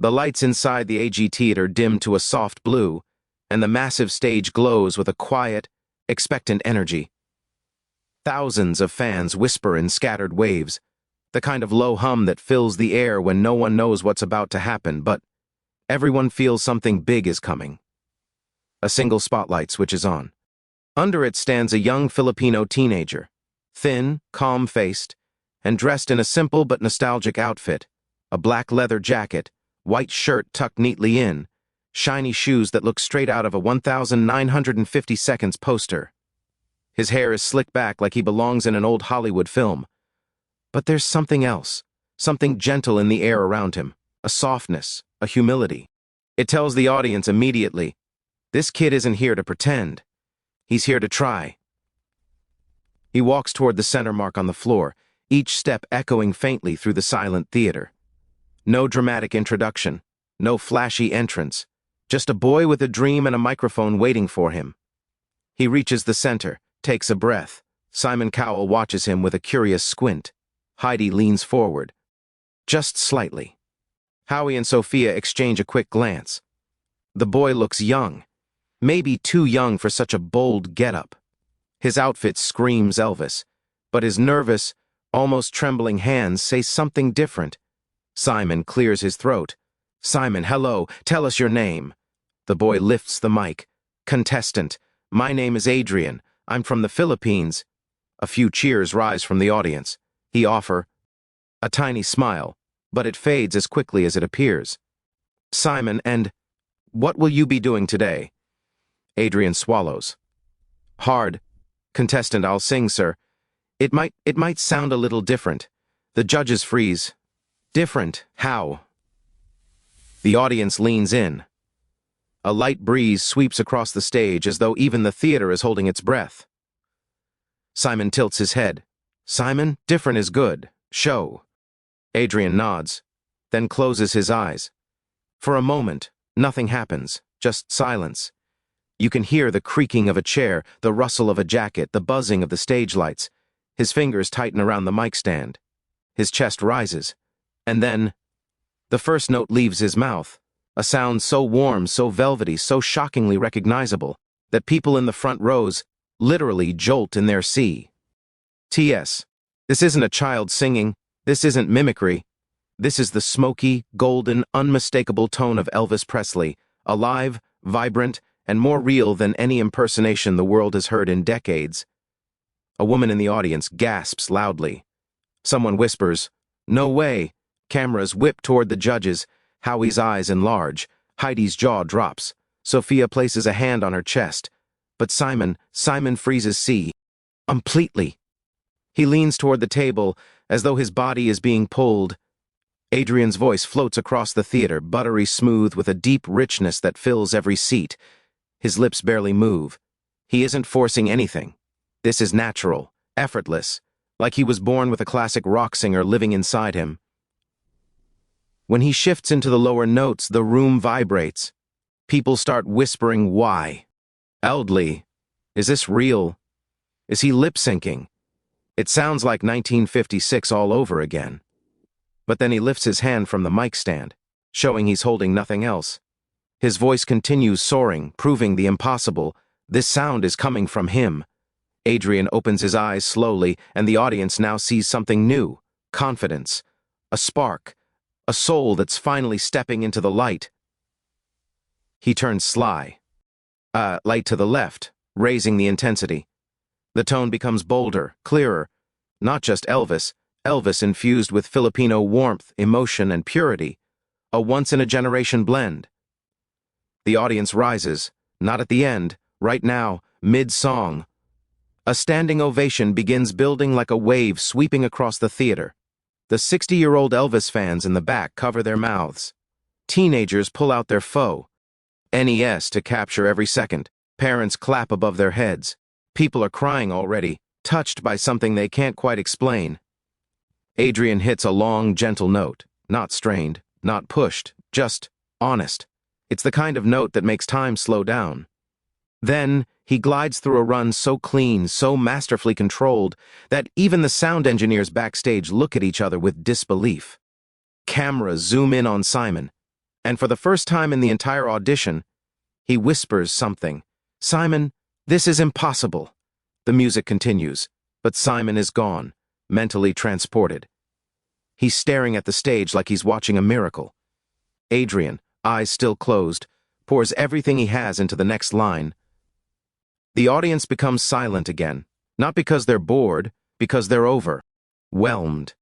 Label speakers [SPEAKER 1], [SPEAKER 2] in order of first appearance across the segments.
[SPEAKER 1] The lights inside the AG Theater dim to a soft blue, and the massive stage glows with a quiet, expectant energy. Thousands of fans whisper in scattered waves, the kind of low hum that fills the air when no one knows what's about to happen, but everyone feels something big is coming. A single spotlight switches on. Under it stands a young Filipino teenager, thin, calm-faced, and dressed in a simple but nostalgic outfit, a black leather jacket, white shirt tucked neatly in, shiny shoes that look straight out of a 1950 seconds poster. His hair is slicked back like he belongs in an old Hollywood film. But there's something else, something gentle in the air around him, a softness, a humility. It tells the audience immediately, this kid isn't here to pretend. He's here to try. He walks toward the center mark on the floor, each step echoing faintly through the silent theater. No dramatic introduction, no flashy entrance, just a boy with a dream and a microphone waiting for him. He reaches the center, takes a breath. Simon Cowell watches him with a curious squint. Heidi leans forward, just slightly. Howie and Sophia exchange a quick glance. The boy looks young, maybe too young for such a bold getup. His outfit screams Elvis, but his nervous, almost trembling hands say something different. Simon clears his throat. Simon, hello, tell us your name. The boy lifts the mic. Contestant, my name is Adrian. I'm from the Philippines. A few cheers rise from the audience. He offers a tiny smile, but it fades as quickly as it appears. Simon, and what will you be doing today? Adrian swallows. Hard. Contestant, I'll sing, sir. It might sound a little different. The judges freeze. Different? How? The audience leans in. A light breeze sweeps across the stage as though even the theater is holding its breath. Simon tilts his head. Simon, different is good. Show. Adrian nods, then closes his eyes. For a moment, nothing happens, just silence. You can hear the creaking of a chair, the rustle of a jacket, the buzzing of the stage lights. His fingers tighten around the mic stand. His chest rises. And then, the first note leaves his mouth, a sound so warm, so velvety, so shockingly recognizable, that people in the front rows literally jolt in their seat. T.S. This isn't a child singing, this isn't mimicry. This is the smoky, golden, unmistakable tone of Elvis Presley, alive, vibrant, and more real than any impersonation the world has heard in decades. A woman in the audience gasps loudly. Someone whispers, "No way." Cameras whip toward the judges. Howie's eyes enlarge. Heidi's jaw drops. Sophia places a hand on her chest. But Simon freezes completely. He leans toward the table as though his body is being pulled. Adrian's voice floats across the theater, buttery smooth with a deep richness that fills every seat. His lips barely move. He isn't forcing anything. This is natural, effortless, like he was born with a classic rock singer living inside him. When he shifts into the lower notes, the room vibrates. People start whispering, why? Eldly, is this real? Is he lip-syncing? It sounds like 1956 all over again. But then he lifts his hand from the mic stand, showing he's holding nothing else. His voice continues soaring, proving the impossible. This sound is coming from him. Adrian opens his eyes slowly, and the audience now sees something new. Confidence. A spark. A soul that's finally stepping into the light. He turns sly. Light to the left, raising the intensity. The tone becomes bolder, clearer. Not just Elvis infused with Filipino warmth, emotion, and purity. A once-in-a-generation blend. The audience rises, not at the end, right now, mid-song. A standing ovation begins building like a wave sweeping across the theater. The 60-year-old Elvis fans in the back cover their mouths. Teenagers pull out their faux NES to capture every second. Parents clap above their heads. People are crying already, touched by something they can't quite explain. Adrian hits a long, gentle note, not strained, not pushed, just honest. It's the kind of note that makes time slow down. Then, he glides through a run so clean, so masterfully controlled, that even the sound engineers backstage look at each other with disbelief. Cameras zoom in on Simon. And for the first time in the entire audition, he whispers something. "Simon, this is impossible." The music continues, but Simon is gone, mentally transported. He's staring at the stage like he's watching a miracle. Adrian, eyes still closed, pours everything he has into the next line. The audience becomes silent again, not because they're bored, because they're overwhelmed.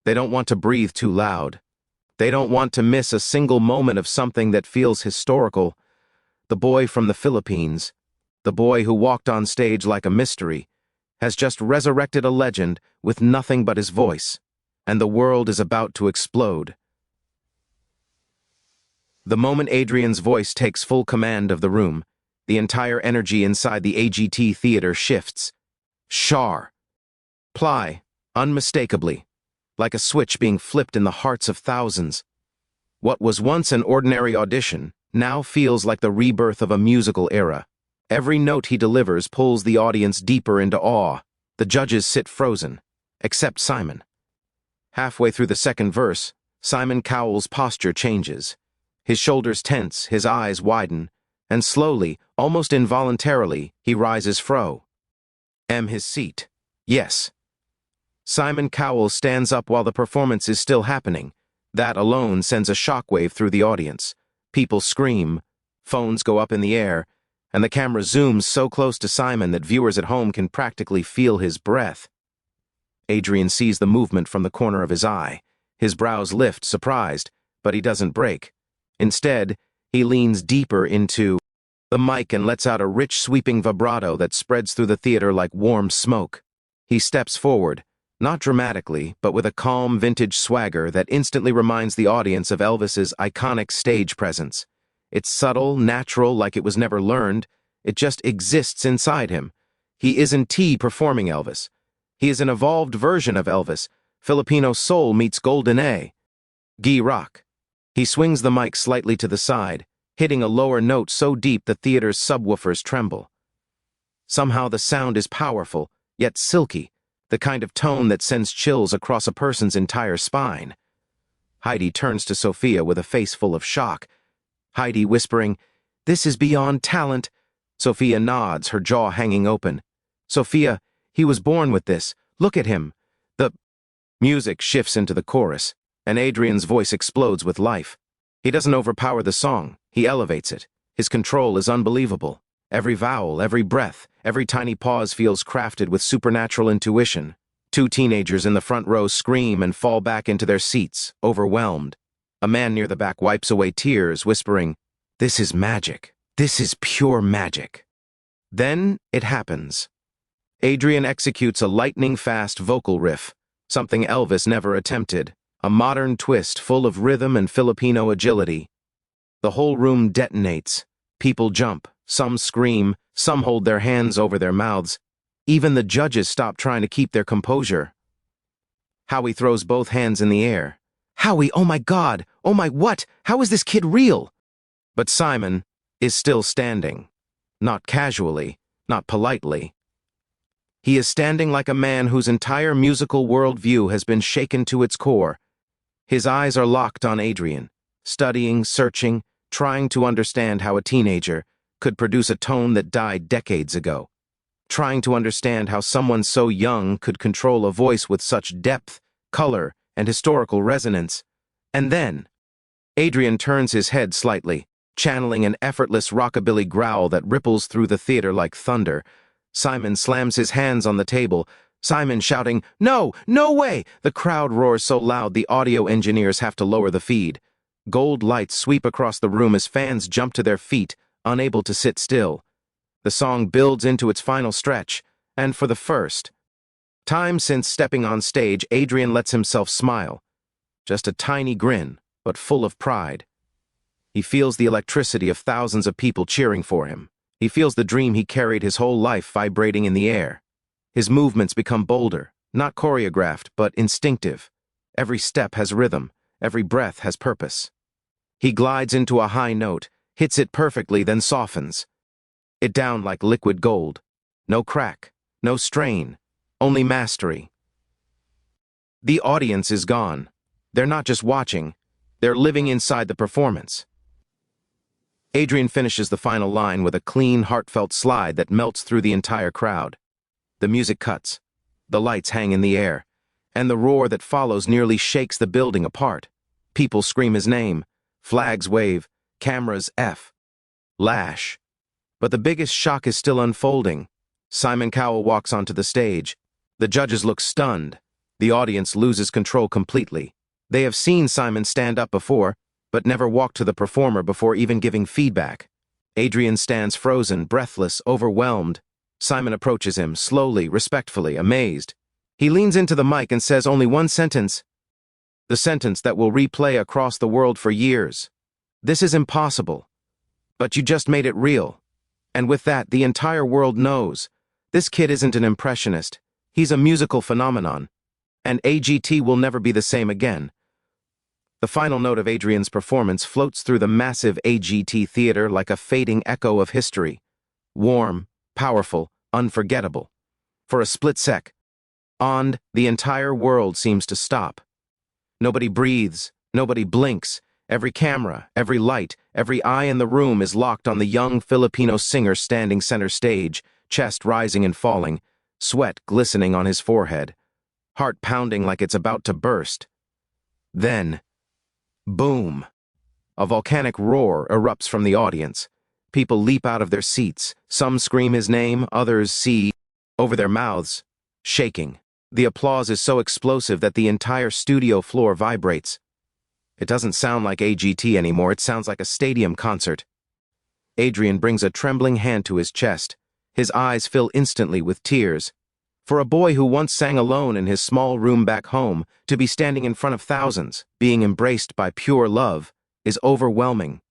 [SPEAKER 1] They don't want to breathe too loud. They don't want to miss a single moment of something that feels historical. The boy from the Philippines, the boy who walked on stage like a mystery, has just resurrected a legend with nothing but his voice, and the world is about to explode. The moment Adrian's voice takes full command of the room, the entire energy inside the AGT theater shifts. Shar. Ply, unmistakably, like a switch being flipped in the hearts of thousands. What was once an ordinary audition now feels like the rebirth of a musical era. Every note he delivers pulls the audience deeper into awe. The judges sit frozen, except Simon. Halfway through the second verse, Simon Cowell's posture changes. His shoulders tense, his eyes widen, and slowly, almost involuntarily, he rises his seat. Yes. Simon Cowell stands up while the performance is still happening. That alone sends a shockwave through the audience. People scream, phones go up in the air, and the camera zooms so close to Simon that viewers at home can practically feel his breath. Adrian sees the movement from the corner of his eye. His brows lift, surprised, but he doesn't break. Instead, he leans deeper into the mic and lets out a rich, sweeping vibrato that spreads through the theater like warm smoke. He steps forward, not dramatically, but with a calm, vintage swagger that instantly reminds the audience of Elvis's iconic stage presence. It's subtle, natural, like it was never learned. It just exists inside him. He isn't performing Elvis. He is an evolved version of Elvis. Filipino soul meets golden A. Guy rock. He swings the mic slightly to the side, hitting a lower note so deep the theater's subwoofers tremble. Somehow the sound is powerful, yet silky, the kind of tone that sends chills across a person's entire spine. Heidi turns to Sophia with a face full of shock. Heidi whispering, "This is beyond talent." Sophia nods, her jaw hanging open. "Sophia, he was born with this. Look at him." The music shifts into the chorus, and Adrian's voice explodes with life. He doesn't overpower the song, he elevates it. His control is unbelievable. Every vowel, every breath, every tiny pause feels crafted with supernatural intuition. Two teenagers in the front row scream and fall back into their seats, overwhelmed. A man near the back wipes away tears, whispering, "This is magic. This is pure magic." Then it happens. Adrian executes a lightning-fast vocal riff, something Elvis never attempted, a modern twist full of rhythm and Filipino agility. The whole room detonates. People jump, some scream, some hold their hands over their mouths. Even the judges stop trying to keep their composure. Howie throws both hands in the air. "Howie, oh my God! Oh my what? How is this kid real?" But Simon is still standing. Not casually, not politely. He is standing like a man whose entire musical worldview has been shaken to its core. His eyes are locked on Adrian, studying, searching, trying to understand how a teenager could produce a tone that died decades ago. Trying to understand how someone so young could control a voice with such depth, color, and historical resonance. And then, Adrian turns his head slightly, channeling an effortless rockabilly growl that ripples through the theater like thunder. Simon slams his hands on the table, Simon shouting, "No, no way!" The crowd roars so loud the audio engineers have to lower the feed. Gold lights sweep across the room as fans jump to their feet, unable to sit still. The song builds into its final stretch, and for the first time since stepping on stage, Adrian lets himself smile. Just a tiny grin, but full of pride. He feels the electricity of thousands of people cheering for him. He feels the dream he carried his whole life vibrating in the air. His movements become bolder, not choreographed, but instinctive. Every step has rhythm, every breath has purpose. He glides into a high note, hits it perfectly, then softens it down like liquid gold. No crack, no strain, only mastery. The audience is gone. They're not just watching, They're living inside the performance. Adrian finishes the final line with a clean, heartfelt slide that melts through the entire crowd. The music cuts. The lights hang in the air, and the roar that follows nearly shakes the building apart. People scream his name. Flags wave. Cameras F. Lash. But the biggest shock is still unfolding. Simon Cowell walks onto the stage. The judges look stunned. The audience loses control completely. They have seen Simon stand up before, but never walked to the performer before even giving feedback. Adrian stands frozen, breathless, overwhelmed. Simon approaches him, slowly, respectfully, amazed. He leans into the mic and says only one sentence. The sentence that will replay across the world for years. This is impossible. But you just made it real. And with that, the entire world knows. This kid isn't an impressionist. He's a musical phenomenon. And AGT will never be the same again. The final note of Adrian's performance floats through the massive AGT theater like a fading echo of history. Warm, powerful, unforgettable. For a split sec, the entire world seems to stop. Nobody breathes, nobody blinks. Every camera, every light, every eye in the room is locked on the young Filipino singer standing center stage, chest rising and falling, sweat glistening on his forehead, heart pounding like it's about to burst. Then, boom! A volcanic roar erupts from the audience. People leap out of their seats. Some scream his name, others see over their mouths, shaking. The applause is so explosive that the entire studio floor vibrates. It doesn't sound like AGT anymore, it sounds like a stadium concert. Adrian brings a trembling hand to his chest. His eyes fill instantly with tears. For a boy who once sang alone in his small room back home, to be standing in front of thousands, being embraced by pure love, is overwhelming.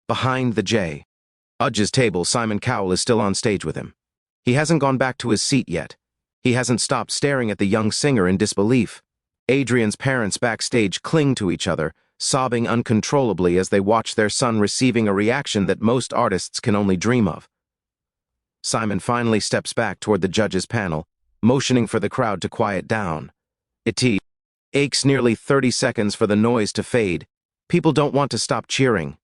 [SPEAKER 1] Behind the judge's table, Simon Cowell is still on stage with him. He hasn't gone back to his seat yet. He hasn't stopped staring at the young singer in disbelief. Adrian's parents backstage cling to each other, sobbing uncontrollably as they watch their son receiving a reaction that most artists can only dream of. Simon finally steps back toward the judges' panel, motioning for the crowd to quiet down. It takes nearly 30 seconds for the noise to fade. People don't want to stop cheering.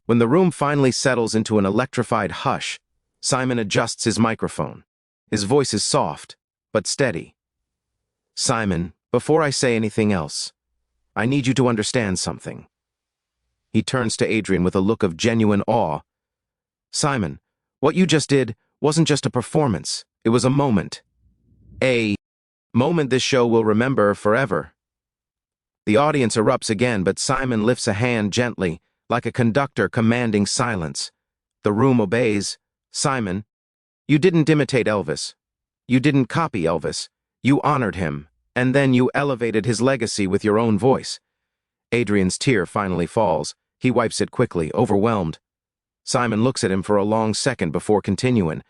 [SPEAKER 1] When the room finally settles into an electrified hush, Simon adjusts his microphone. His voice is soft, but steady. Simon, before I say anything else, I need you to understand something. He turns to Adrian with a look of genuine awe. Simon, what you just did wasn't just a performance, it was a moment. A moment this show will remember forever. The audience erupts again, but Simon lifts a hand gently, like a conductor commanding silence. The room obeys. Simon, you didn't imitate Elvis. You didn't copy Elvis. You honored him, and then you elevated his legacy with your own voice. Adrian's tear finally falls. He wipes it quickly, overwhelmed. Simon looks at him for a long second before continuing.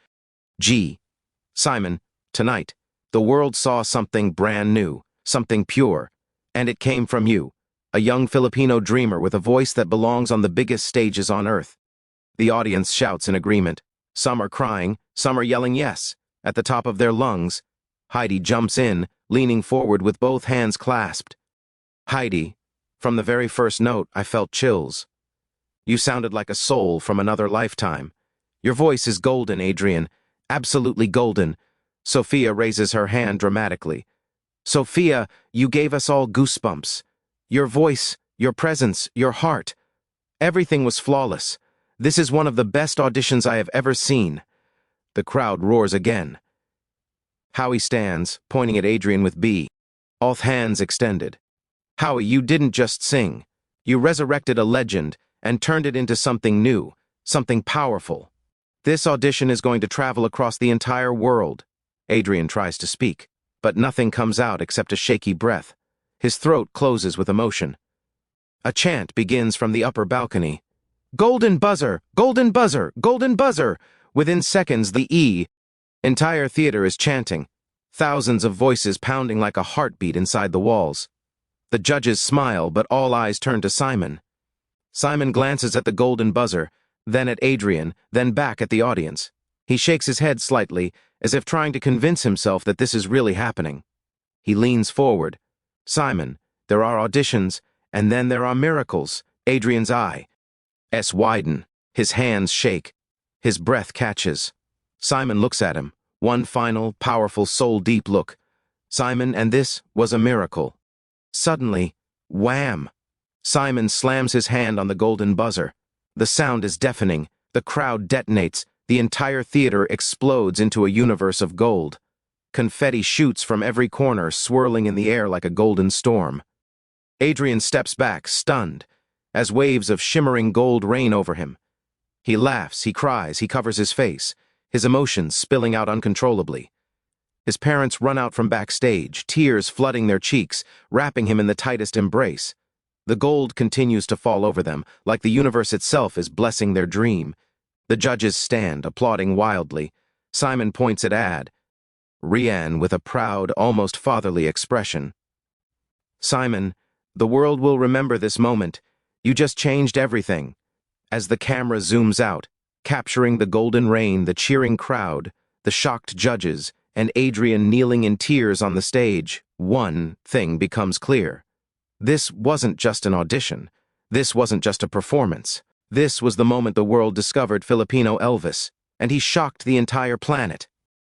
[SPEAKER 1] Simon, tonight, the world saw something brand new, something pure, and it came from you, a young Filipino dreamer with a voice that belongs on the biggest stages on earth. The audience shouts in agreement. Some are crying, some are yelling yes, at the top of their lungs. Heidi jumps in, leaning forward with both hands clasped. Heidi, from the very first note, I felt chills. You sounded like a soul from another lifetime. Your voice is golden, Adrian, absolutely golden. Sophia raises her hand dramatically. Sophia, you gave us all goosebumps. Your voice, your presence, your heart. Everything was flawless. This is one of the best auditions I have ever seen. The crowd roars again. Howie stands, pointing at Adrian with both hands extended. Howie, you didn't just sing. You resurrected a legend and turned it into something new, something powerful. This audition is going to travel across the entire world. Adrian tries to speak, but nothing comes out except a shaky breath. His throat closes with emotion. A chant begins from the upper balcony. Golden buzzer! Golden buzzer! Golden buzzer! Within seconds, the entire theater is chanting. Thousands of voices pounding like a heartbeat inside the walls. The judges smile, but all eyes turn to Simon. Simon glances at the golden buzzer, then at Adrian, then back at the audience. He shakes his head slightly, as if trying to convince himself that this is really happening. He leans forward. Simon, There are auditions, and then there are miracles. Adrian's eyes widen. His hands shake. His breath catches. Simon looks at him. One final, powerful, soul-deep look. Simon, and this was a miracle. Suddenly, wham! Simon slams his hand on the golden buzzer. The sound is deafening. The crowd detonates. The entire theater explodes into a universe of gold. Confetti shoots from every corner, swirling in the air like a golden storm. Adrian steps back, stunned, as waves of shimmering gold rain over him. He laughs, he cries, he covers his face, his emotions spilling out uncontrollably. His parents run out from backstage, tears flooding their cheeks, wrapping him in the tightest embrace. The gold continues to fall over them, like the universe itself is blessing their dream. The judges stand, applauding wildly. Simon points at Rianne with a proud, almost fatherly expression. Simon, the world will remember this moment. You just changed everything. As the camera zooms out, capturing the golden rain, the cheering crowd, the shocked judges, and Adrian kneeling in tears on the stage, one thing becomes clear. This wasn't just an audition. This wasn't just a performance. This was the moment the world discovered Filipino Elvis, and he shocked the entire planet.